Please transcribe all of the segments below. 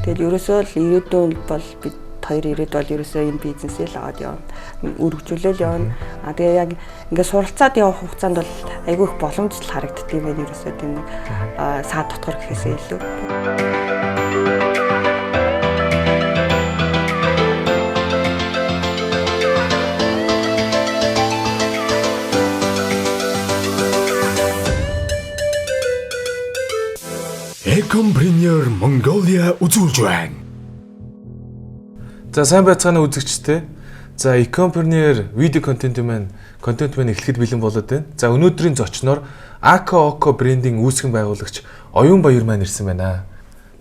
Тэгэл ерөөсөө л ирээдүйн бол бид хоёр ирээд бол ерөөсөө энэ бизнесээ л аваад явна. Үргэлжлүүлэл явна. Тэгээ яг ингээд суралцаад явах хугацаанд бол айгүй их боломж л харагддаг юм байна ерөөсөө тийм саад дотор гэхээсээ илүү. Ecompreneur Mongolia үзүүлж байна. За сайн байцгаана үзэгчтэй. За Ecompreneur видео контент маань эхлэхэд бэлэн болоод байна. За өнөөдрийн зочноор Aka брендинг үүсгэн байгуулагч Оюун Баяр маань ирсэн байна.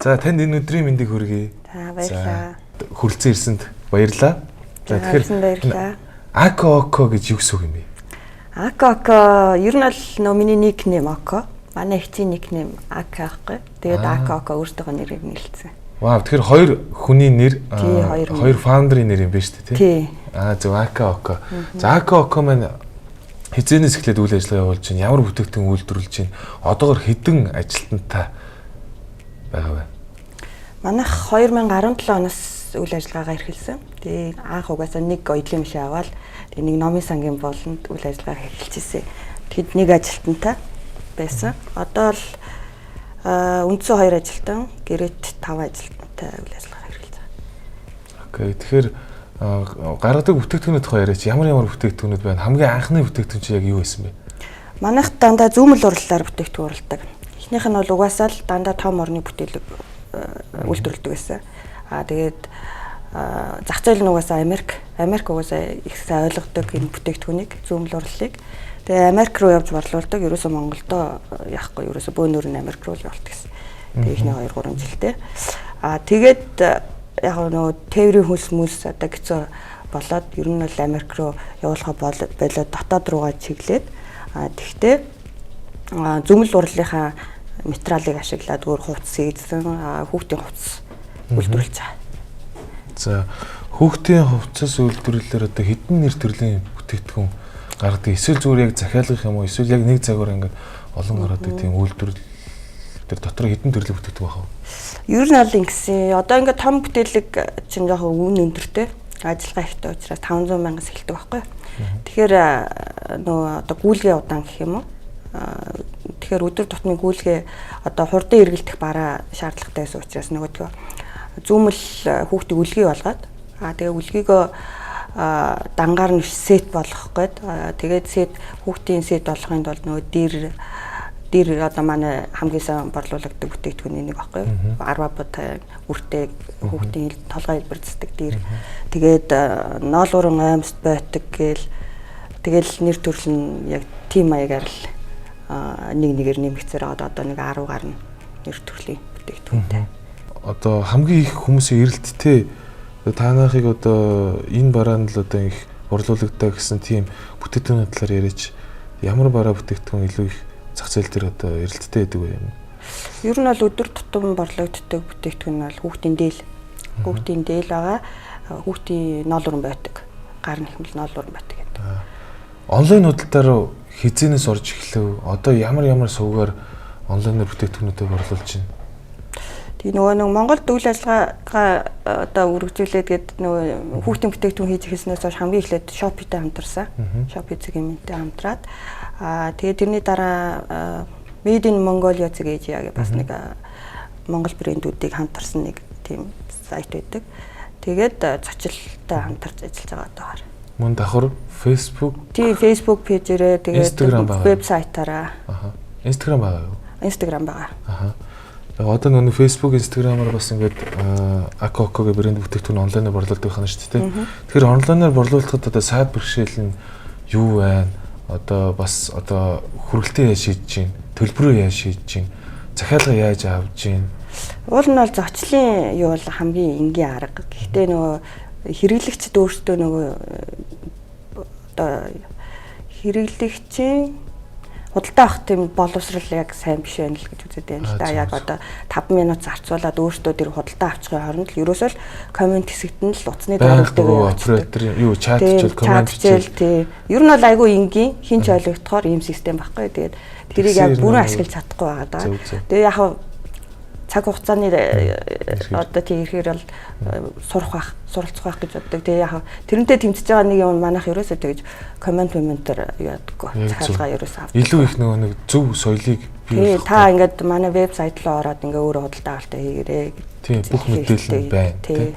За танд энэ өдрийн мэндийг хүргэе. За баярлалаа. Хүрэлцэн ирсэнд баярлалаа. За тэгэхээр Aka гэж юу гэсэн үг юм бэ? Aka ер нь л миний никнейм Aka. Манай эхчийн никнейм Aka гэхгүй. Тэгээд Aka өөртөө нэрийг нэрлэсэн. Вау, тэгэхээр хоёр хүний нэр, хоёр фаундерын нэр юм байна шүү дээ, тий. Зөв Aka. За Aka маань хизээнээс эхлээд үйл ажиллагаа явуулж байна. Ямар бүтээгдэхүүн үйлдвэрлэж байна? Одоогоор хэдэн ажилтнтай байгаа вэ? Манайх 2017 оноос үйл ажиллагаагаа эрхэлсэн. Тэгээд анх угаасаа нэг оёдлын машин аваад тэгээд нэг номын сангийн болонд үйл ажиллагаа эхэлчихсэн. Тэгэд нэг ажилтнтай байсан. Одоо л үндсэн 2 ажилтан, гэрээт 5 ажилтнтай үйл ажиллагаа хэрэгжилж байгаа. Окей. Тэгэхээр гаргадаг бүтээгдэхүүнүүд яриач ямар бүтээгдэхүүнүүд байна? Хамгийн анхны бүтээгдэхүүн чи яг юу байсан бэ? Манайх дандаа зүүмэл уралдаар бүтээгдэхүүн уралдаг. Эхнийх нь бол угаасаа л дандаа том орны бүтээлэг үйлдвэрлэдэг байсан. Тэгээд зах зээл нь угаасаа Америк угаасаа их сайн ойлгодог энэ бүтээгдэхүүнийг, зүүмэл уралыг. Тэгээ Америк руу явж борлуулдаг. Ерөөсөө Монголдо яахгүй, ерөөсөө бөөнөр нь Америк руу л явуулдаг гэсэн. Тэгээ ихний 2-3 жилдээ. Тэгээд яг нөгөө тээврийн хөлс одоо гэцөө болоод ер нь бол Америк руу явуулахаа болоод дотоод руугаа чиглээд тэгтээ зүүмэл урлынхаа материалыг ашиглаад өөр хувцас хийсэн, хүүхдийн хувцас үйлдвэрлэж байгаа. За хүүхдийн хувцас үйлдвэрлэлээр одоо хэдэн нэр төрлийн бүтээгдэхүүн гаргадаг? Эсвэл зүгээр яг захиалгах юм уу? Эсвэл яг нэг цагаар ингээд олон гаргадаг тийм үйлдвэрлэл тэр дотор хэдэн төрлийн бүтээгдэхүүн байна вэ? Ер нь бол ингэсэн. Одоо ингээд том бүтээлэг чинь жоохон үн өндөртэй. Ажиллагаа ихтэй учраас 500 мянгаас эхэлдэг байхгүй. Тэгэхээр нөгөө одоо гүйлгээ удаан гэх юм уу? Тэгэхээр өдөр тутмын гүйлгээ одоо хурдан эргэлдэх бараа шаардлагатай байсан учраас нөгөөдгөө зүүмэл хүүхдийг үлгий болгоод тэгээ үлгийгөө дангаар нь сет болгох гээд тэгээд сет хүүхдийн сет болгохын тулд нөгөө дэр одоо манай хамгийн сайн борлуулдаг бүтээгдэхүүний нэг баггүй 10 бод үртэй хүүхдийн толгой хэлбэрцдэг дэр тэгээд ноолуурын аймст байтаг тэгэл нэр төрөл нь яг тим маягаар л нэгээр нэмэгцээр одоо нэг 10 гарна нэр төрлийн бүтээгдэхүүнтэй. Одоо хамгийн их хүмүүсийн эрэлттэй танахыг одоо энэ бараанд л одоо их борлуулагдаа гэсэн тийм бүтээгдэхүүн талаар яриач ямар бараа бүтээгдэхүүн илүү их зах зээл дээр одоо эрэлттэй байдаг вэ юм? Ер нь бол өдөр тутам борлогддог бүтээгдэхүүн нь бол хүүхдийн дээл байгаа. Хүүхдийн ноолуурн байдаг. Гар нэхмэл ноолуурн байдаг гэдэг. Онлайн худалдаар хизээнээс орж эхлэв. Одоо ямар сувгаар онлайнаар бүтээгдэхүүнүүдээ борлуулж байна? Тэгээ нөгөө Монголд үйл ажиллагаагаа одоо үргэлжлүүлээд гээд нөгөө хүүхдийн бүтээгдэхүүн хийж эхэлснээс хойш хамгийн эхлээд Shopee-тэй хамтарсан. Shopee цэгмэнтэй хамтраад тэгээ тэрний дараа Made in Mongolia гэж яг бас нэг Монгол брэндүүдийг хамтарсан нэг тийм сайт байдаг. Тэгээд зочилтой хамтарч ажиллаж байгаа одоогоор. Мөн давхар Facebook. Тийм Facebook пэйжээрээ тэгээд вебсайтаараа. Instagram байгаа юу? Instagram байгаа. Одоо нөгөө Facebook, Instagram-аар бас ингээд Aka гэх брэнд бүтээгдэхүүн онлайнаар борлуулдаг байна шүү дээ. Тэгэхээр онлайнаар борлуулахад одоо сайд бэрхшээл нь юу байна? Одоо бас одоо хүргэлтээ яаж шийдэж чинь, төлбөрөө яаж шийдэж чинь, захиалга яаж авж чинь. Уул нь бол зочлын юу бол хамгийн энгийн арга. Гэхдээ нөгөө хэрэглэгчд өөрсдөө нөгөө одоо хэрэглэгчийн худалдаа авах тийм боловсрал яг сайн биш байна л гэж үзээд байна л да. Яг одоо 5 минут зарцуулаад өөртөө тэр худалдаа авчихын хооронд л ерөөсөө л комент хэсэгт нь л утасны дуурайдаг оператор юу чатчил комент тий. Ер нь бол айгүй энгийн хинч ойлгохоор ийм систем байхгүй. Тэгээд тэрийг яг бүрэн ашиглаж чадахгүй байгаа даа. Тэгээ яг цаг хугацааны одоо тийм ихээр бол суралцах байх гэж боддог. Тэгээ яг тэрнтэй тэмцэж байгаа нэг юм манайх ерөөсөө тэгж комментээр яадаггүй. Цаалгаа ерөөсөө авдаг. Илүү их нэг зөв соёлыг бий. Та ингээд манай вебсайт руу ороод ингээ өөрөө худалдаа авалтаа хийгээрэй. Тийм бүх мэдээлэл байна. Тийм.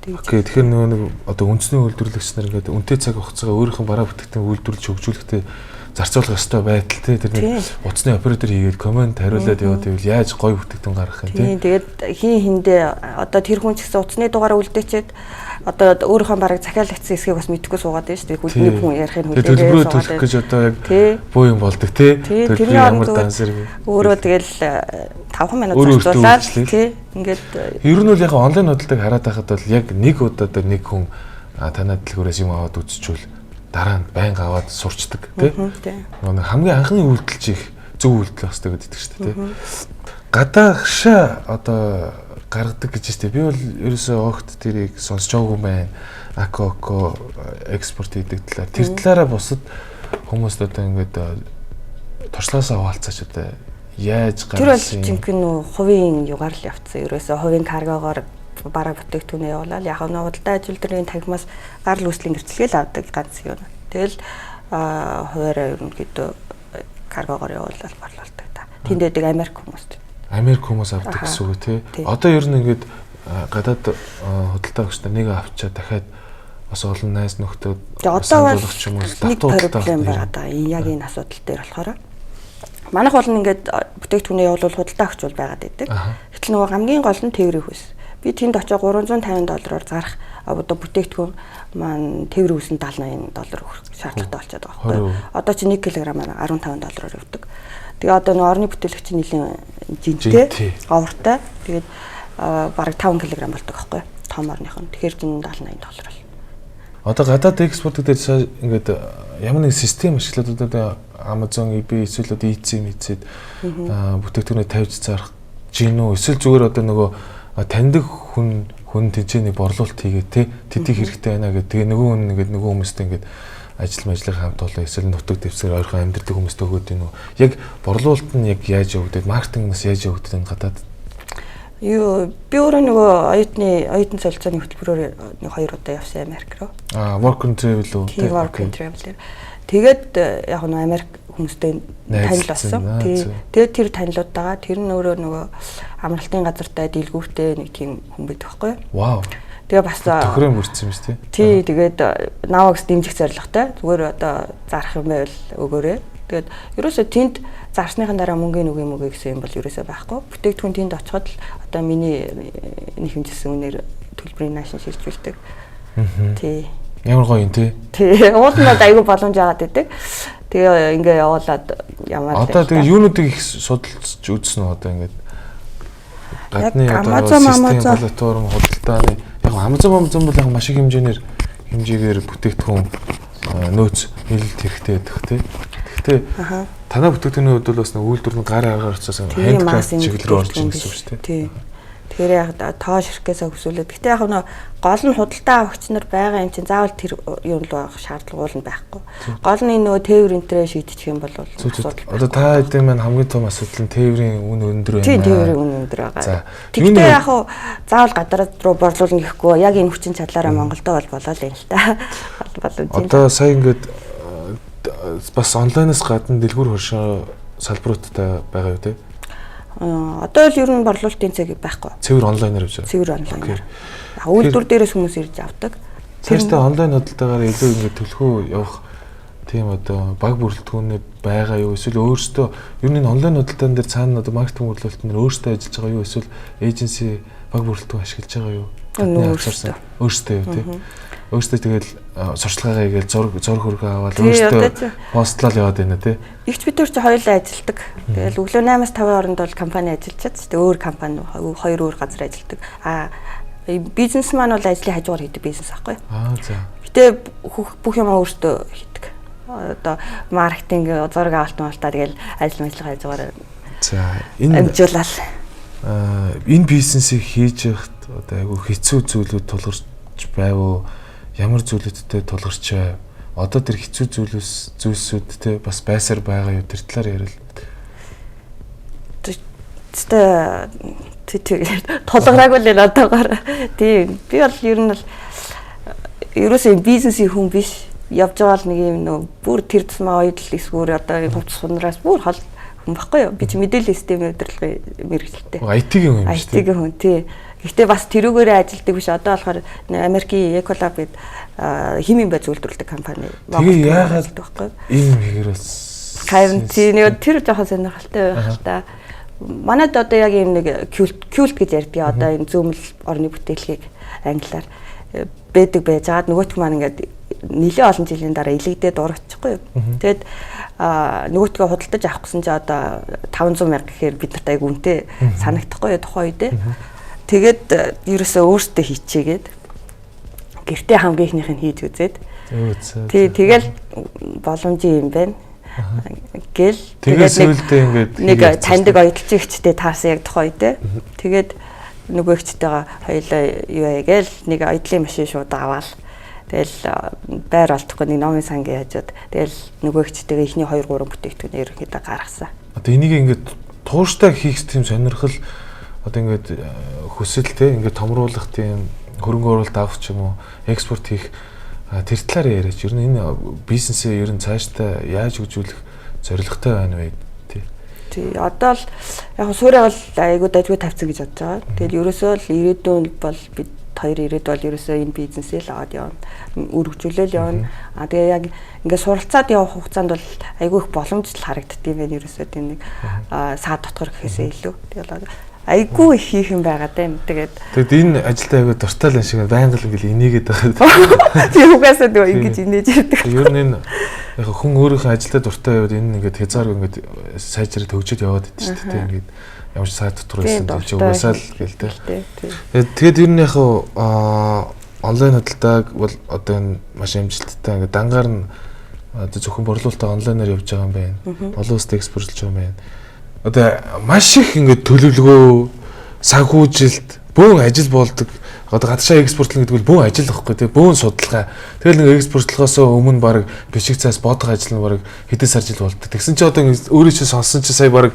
Окей, тэгэхээр нэг одоо үндэсний үйлдвэрлэгч нар ингээд үнэтэй цаг хугацаагаа өөрийнх нь бараа бүтээгдэхүүн үйлдвэрлэж хөгжүүлэхдээ зарцуулах ёстой байдал тийм утасны оператор хийгээд комент хариулаад яваад ивэл яаж гоё бүтээгдэхүүн гаргах юм тийм. Тэгээд хиндээ одоо тэр хүн ч гэсэн утасны дугаараа үлдээчээд одоо өөрийнхөө бараг захиалгын хэсгийг бас мэдхгүй суугаад байна шүү дээ. Хүлний хүн ярихыг хүлээгээд төлбөрөө төлөх гэж одоо яг буу юм болдог тийм. Төлбөр ямар дансэр өөрөө тэгэл 5 минут зарцуулаад тийм ингээд ер нь бол яг онлайн худалдааг хараад байхад бол яг нэг удаа дээр нэг хүн танай дэлгүүрээс юм аваад үзчихвэл дараа нь байнга аваад сурчдаг тийм. Хамгийн анхны үйлдэл чих зөв үйлдэл байх хэрэгтэй гэдэг шүү дээ тийм. Гадаашаа одоо гаргадаг гэж байна. Би бол ерөөсөө огт тэрийг сонсож байгаагүй байна. Ако экспорт хийдэг талаар. Тэр талаараа бусад хүмүүст одоо ингээд туршлагаасаа хуваалцаач одоо яаж гаргасан. Тэр бол жинхэнэ хувийн югаар л явцсан. Ерөөсөө хувийн каргогоор бараа бүтээгдэхүүнээ явуулаад яг нь худалдаа ажилтны тагмаас гарал үүслийн гэрчлэгээл авдаг ганц юм. Тэгэл хуваараа ерөнхийдөө каргогоор явуулаад борлуулдаг та. Тэнд дэдэг Америк хүмүүс авдаг гэсэн үг тий. Одоо ер нь ингээд гадаад худалдаа өгчтэй нэг авчаа дахиад бас олон найз нөхдөд сануулгах юм уу давтуулдаг проблем байгаа да. Яг энэ асуудал дээр болохоор манайх бол ингээд бүтээгдэхүүнээ явуул худалдаа өгч бол байгаад байдаг. Гэтэл нөгөө хамгийн гол нь тээврийн хүйс. Би тэнд очиж $350 зарах одоо бүтээгдэхүүн маань тээврийн хүйсэнд $70-80 өгөх шаардлагатай болчиход байгаа байхгүй. Одоо чи 1 кг $15 явдаг. Тэгээ одоо нэг орны бүтээлэгч нэлийн жинтэй, овртой. Тэгээд бараг 5 кг болдог байхгүй том орных нь. Тэгэхээр зин $70-80 бол. Одоо гадаад экспорт дээр ингээд ямар нэг систем ашиглаад одоо Amazon, eBay эсвэл одоо Etsy бүтээгдэхүүнээ тавьж зарах гинөө эсвэл зүгээр одоо нөгөө таньдаг хүн тэнцээний борлуулалт хийгээд тэдийг хэрэгтэй байна гэдэг. Тэгээ нөгөө хүн ингээд нөгөө хүмүүстэй ингээд ажил хамт олон эсвэл нутаг дэвсгэр ойрхон амьдрэх хүмүүст өгөөд юм уу? Яг борлуулалт нь яг яаж явагдаад, маркетингнаас яаж явагдаад энэ гадаад? Би өөрөө нөгөө оюутны солилцооны хөтөлбөрөөр 2 удаа явсан Америк руу. Work and travel уу? Work and travel. Тэгээд яг нөгөө Америк хүмүүстэй танил болсон. Тэгээд тэр танилуудтайгаа тэр нь өөрөө нөгөө амралтын газартай дийлгүүртэй нэг тийм хүн байдаг байхгүй юу? Вау. Тэгээ бас тохироо мөрцсөн юм шүү дээ. Тий, тэгээд наваагс дэмжих зорилготой. Зүгээр одоо зарах юм байвал өгөөрэй. Тэгээд ерөөсөө тэнд зарсныхан дараа мөнгөний үгүй гэсэн юм бол ерөөсөө байхгүй. Бүтээгдэхүүн тэнд очиход л одоо миний нэг хэмжсэн үнээр төлбөрийн наашин шилжүүлдэг. Тий. Ямар гоё юм тий. Тий, уулнаад айгүй боломж аваад байдаг. Тэгээ ингээ явуулаад ямар одоо тэгээ юунуудыг их судалж үзсэн үү одоо ингээд гадны одоо систем платформ худалдааны яг Amazon бол яг маш их хэмжээгээр бүтээгдэхүүн нөөц нийлэлт хэрэгтэй байдаг тий. Гэхдээ танай бүтээгдэхүүний хувьд бол бас үйлдвэр нь гар аргаар очиос handcraft чиглэл рүү орж ирсэн гэсэн үг шүү дээ. Тий. Тэгэхээр яг тоо ширхгээс өсвөлээд. Гэхдээ яг нь гол нь худалдаа авагч нар байгаа юм чинь заавал тэр юм л байх шаардлага уул нь байхгүй. Гол нь нөгөө тээвэр энтрээ шийдчих юм бол асуудал. Одоо та хэдийн маань хамгийн том асуудал нь тээврийн үн өндөр байна. Тийм тээврийн үн өндөр байгаа. Гэхдээ яг заавал гадаад руу борлуулна гэхгүй яг энэ хүчин чадлаараа Монголдо бол болоо л юм л та. Одоо сая ингээд бас онлайнаас гадна дэлгүүр хөршөө салбаруудтай байгаа юу те? Одоо л ер нь борлуулалтын цэг байхгүй. Цэвэр онлайнаар явж байгаа. Цэвэр онлайнаар. Үйлдвэр дээрээс хүмүүс ирж авдаг. Цаашдаа онлайн худалдаагаар илүү ингэ төлхөө явах тийм одоо баг бүрэлдэхүүнээ байгаа юу? Эсвэл өөрөөсөө ер нь онлайн худалдаан дээр цаана одоо маркетинг хөтөлбөрт нь өөрөөсөө ажиллаж байгаа юу? Эсвэл эйженси баг бүрэлдэхүүн ашиглаж байгаа юу? Өөрөөсөө юу тийм. Өөрөөсөө тэгэл сурчлагаа хийгээл зураг хөргөө аваад өөрөөсөө постлал яваад байна тий. Игч бид нар ч хоёулаа ажилдаг. Тэгэл өглөө 8-аас 5 хооронд бол компани ажиллачаад шүү дээ. Өөр компани хоёр өөр газар ажилдаг. Бизнес маань бол ажлын хажуугаар хийдэг бизнес аахгүй. За. Гэтэ бүх юм өөртөө хийдэг. Одоо маркетинг зураг авалт малтаа тэгэл ажил хажуугаар. За энэ амжуулаад энэ бизнесийг хийж явахд одоо айгүй хэцүү зүйлүүд тулгарч байв уу? Ямар зүйлүүдтэй тулгарчаа? Одоо тэр хэцүү зүйлсүүдтэй бас байсаар байгаа юу? Тэр талаар ярил. тэгээд тулгараагүй л одоогоор. Тийм. Би бол ер нь л ерөөсөө бизнесийн хүн биш. Явж байгаа л нэг юм нөө бүр тэр тусмаа оёдл эсвэл одоо хувцас сунраас бүр хол хүн баггүй юу? Би чи мэдээллийн системийн удирдлагын мэргэжилтэй. IT-ийн хүн юм шүү дээ. IT-ийн хүн тий. Гэхдээ бас тэрүүгээрээ ажилдаг биш. Одоо болохоор Америкийн Ecolab гээд химийн бай зөвлөдүүлдэг компани. Тэгээ яагаад байхгүй юм хэрэгээс карантин тэр жоохон сонирхолтой байх л та. Манайд одоо яг юм нэг кюлт гэж ярьдгийг одоо энэ зүүмэл орны бүтээлгийг англиар байдаг байж байгаад нөгөөтг маань ингээд нэлээд олон жилийн дараа илэгдээд урагчихгүй юу. Тэгээд нөгөөтгөө худалдаж авах гэсэн чи одоо 500 мянга гэхээр бид нарт айгу үнэтэй санагдахгүй юу тухайн үедээ. Тэгээд ерөөсөө өөртөө хийчихээгээд гэртээ хамгийн ихнийх нь хийж үзээд тэгэл боломжийн юм байна. Гэл тэгээд нэг таньдаг оюутан ихчтэй таасан яг тухайн үедээ. Тэгээд нөгөө ихчтэйгээ хоёулаа юу яагээл нэг оюутлын машин шууд аваад тэгэл байр олдохгүй нэг номын сангийн хажууд тэгэл нөгөө ихчтэйгээ ихний 2 3 бүтээгдэхүүн ерөнхийдөө гаргасан. Одоо энийг ингээд тууштай хийх тийм сонирхол одоо ингээд хүсэл те ингээд томруулах тийм хөрөнгө оруулалт авах ч юм уу экспорт хийх тэр талаар яриач ер нь энэ бизнесээ ер нь цаашдаа яаж хөгжүүлэх зорилготой байна вэ? Тий. Одоо л яг суурийг бол айгуу дажгүй тавьсан гэж бодож байгаа. Тэгэл ерөөсөө л ирээдүйн бол бид хоёр ирээд бол ерөөсөө энэ бизнесээ л аваад явна. Үргэлжлүүлэл явна. Тэгээ яг ингээд суралцаад явах хугацаанд бол айгүй их боломж л харагддсан юм байна. Ерөөсөө тийм нэг саад дотор гэхээсээ илүү. Тэгэл айгүй их хийх юм байгаа даа. Тэгээд энэ ажилдаа айгүй дуртай л шиг байнга л ингээл инээгээд байгаа. Тийм угаасаа дөө ингэж инээж ирдэг. Ер нь энэ яг хүн өөрийнхөө ажилдаа дуртай яваад энэ ингээд хязгаар ингээд сайжраад хөгжөд яваад идэв шүү дээ. Ингээд ямар ч саад дотор байсан ч угаасаа л гээл дээ. Тэгээд ер нь яг онлайн худалдааг бол одоо энэ маш амжилттай ингээд дангаар нь одоо зөвхөн борлуулалтаа онлайнаар явж байгаа юм байна. Олон улсад экспортлж байгаа юм байна. Одоо маш их ингээд төлөвлөгөө, санхүүжилт, бөөн ажил болдог. Одоо гадаашаа экспортлно гэдэг бол бөөн ажил واخхой тий, бөөн судалгаа. Тэгэл нэг экспортлохоос өмнө баг бишиг цаас бодох ажил нь баг хэдэн сар жил болдог. Тэгсэн чи одоо өөрөө чи сонсон чи сая баг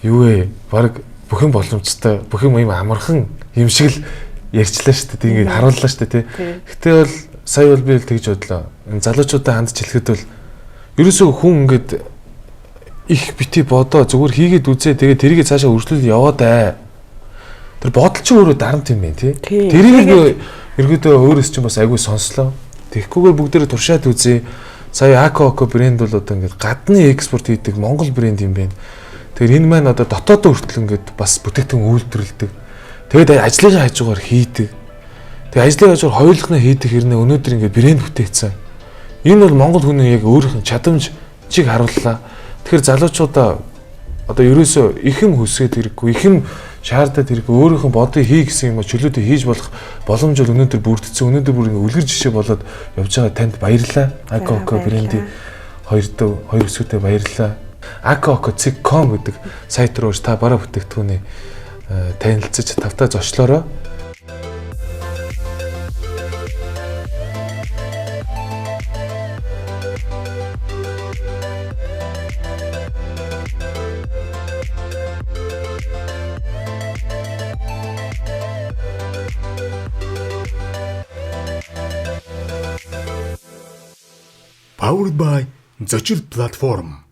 юу вэ? Баг бүх юм боломжтой, бүх юм амархан юм шиг л ярьчлаа шүү дээ. Тэг ингээд харууллаа шүү дээ тий. Гэтэ бол сая бол би л тэгж бодлоо. Энэ залуучуудаа хандж хэлэхэд бол ерөөсөө хүн ингээд их бити бодоо зүгээр хийгээд үзээ тэгээ тэрийг цаашаа өргөжлүүлж яваад аа. Тэр бодол чинь өөрөө дарамт юм байна тий. Тэрийг ерөөдөө өөрөөс чинь бас айгүй сонслоо. Тэгэхгүйгээр бүгдээрээ туршаад үзээ. Сая Акоко брэнд бол одоо ингээд гадны экспорт хийдэг Монгол брэнд юм байна. Тэгэхээр энэ маань одоо дотоодоо хүртэл ингээд бас бүтээгдэхүүн үйлдвэрлэдэг. Тэгээд ажлынхаа хажуугаар хийдэг. Тэгээд ажлын хажуугаар хоёулахнаа хийдэг хэрнээ өнөөдөр ингээд брэнд бүтээсэн. Энэ бол Монгол хүний яг өөрийнх нь чадамжийг харууллаа. Тэгэхээр залуучуудаа одоо ерөөсөө их юм хүсгээд хэрэггүй, их юм шаардаад хэрэггүй, өөрийнхөө бодыг хий гэсэн юм чөлөөтэй хийж болох боломж бол өнөөдөр бүрдсэн. Өнөөдөр бүр ингээ үлгэр жишээ болоод явж байгаа танд баярлалаа. Акоко брендийн хоёр өсгөтэй баярлалаа. Akoko.com гэдэг сайт руу та бараа бүтээгдэхүүний танилцаж тавтаа зочлоорой. Powered by Zochil platform.